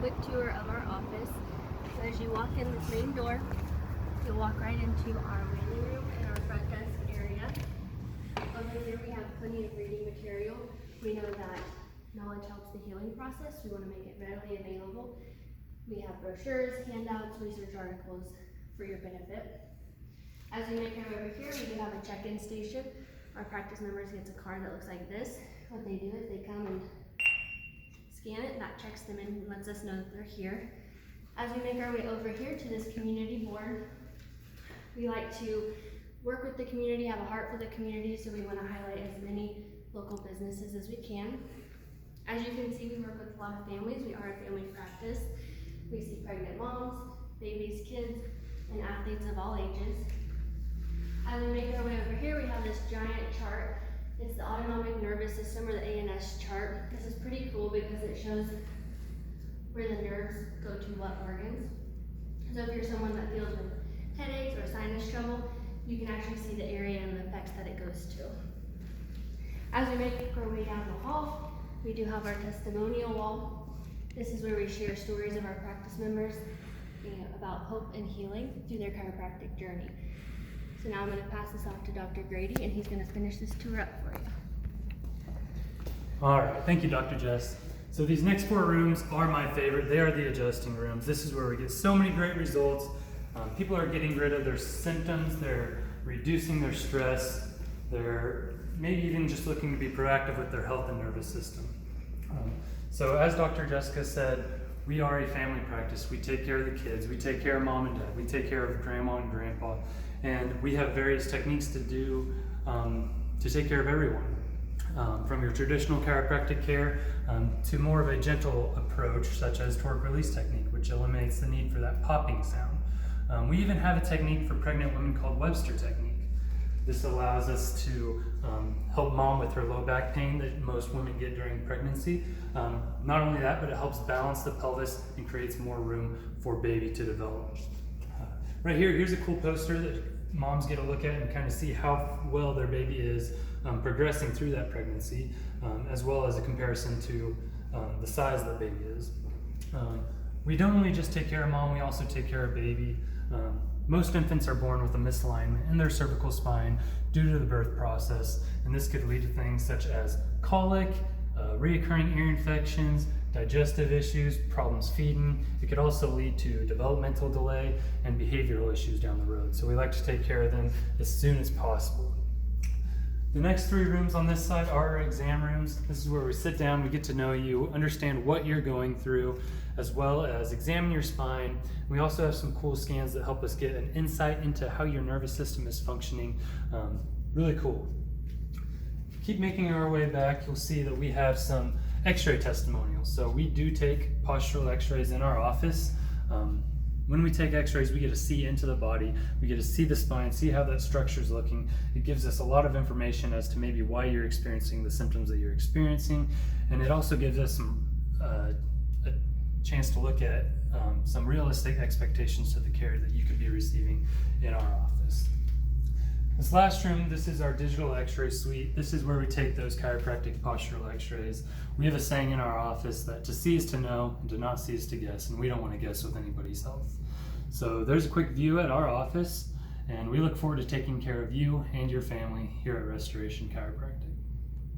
quick tour of our office. So as you walk in this main door, you'll walk right into our waiting room and our front desk area. Over here we have plenty of reading material. We know that knowledge helps the healing process. We want to make it readily available. We have brochures, handouts, research articles for your benefit. As we make our way over here, we do have a check-in station. Our practice members get a card that looks like this. What they do is they come and scan it. That checks them in and lets us know that they're here. As we make our way over here to this community board, we like to work with the community, have a heart for the community, so we want to highlight as many local businesses as we can. As you can see, we work with a lot of families. We are a family practice. We see pregnant moms, babies, kids, and athletes of all ages. As we make our way over here, we have this giant chart. It's the autonomic nervous system, or the ANS chart. This is pretty cool because it shows where the nerves go to what organs. So if you're someone that deals with headaches or sinus trouble, you can actually see the area and the effects that it goes to. As we make our way down the hall, we do have our testimonial wall. This is where we share stories of our practice members about hope and healing through their chiropractic journey. So now I'm going to pass this off to Dr. Grady, and he's going to finish this tour up for you. All right, thank you, Dr. Jess. So these next 4 rooms are my favorite. They are the adjusting rooms. This is where we get so many great results. People are getting rid of their symptoms. They're reducing their stress. They're maybe even just looking to be proactive with their health and nervous system. So as Dr. Jessica said, we are a family practice. We take care of the kids. We take care of mom and dad. We take care of grandma and grandpa. And we have various techniques to do to take care of everyone. From your traditional chiropractic care to more of a gentle approach, such as torque release technique, which eliminates the need for that popping sound. We even have a technique for pregnant women called Webster technique. This allows us to help mom with her low back pain that most women get during pregnancy. Not only that, but it helps balance the pelvis and creates more room for baby to develop. Right here, here's a cool poster that moms get a look at and kind of see how well their baby is progressing through that pregnancy, as well as a comparison to the size the baby is. We don't only just take care of mom, we also take care of baby. Most infants are born with a misalignment in their cervical spine due to the birth process, and this could lead to things such as colic, reoccurring ear infections, digestive issues, problems feeding. It could also lead to developmental delay and behavioral issues down the road. So we like to take care of them as soon as possible. The next 3 rooms on this side are our exam rooms. This is where we sit down, we get to know you, understand what you're going through, as well as examine your spine. We also have some cool scans that help us get an insight into how your nervous system is functioning. Really cool. Keep making our way back, you'll see that we have some x-ray testimonials. So we do take postural x-rays in our office. When we take x-rays, we get to see into the body, we get to see the spine, see how that structure is looking. It gives us a lot of information as to maybe why you're experiencing the symptoms that you're experiencing, and it also gives us some a chance to look at some realistic expectations to the care that you could be receiving in our office. This last room, this is our digital x-ray suite. This is where we take those chiropractic postural x-rays. We have a saying in our office that to see is to know, and to not see is to guess, and we don't want to guess with anybody's health. So there's a quick view at our office, and we look forward to taking care of you and your family here at Restoration Chiropractic.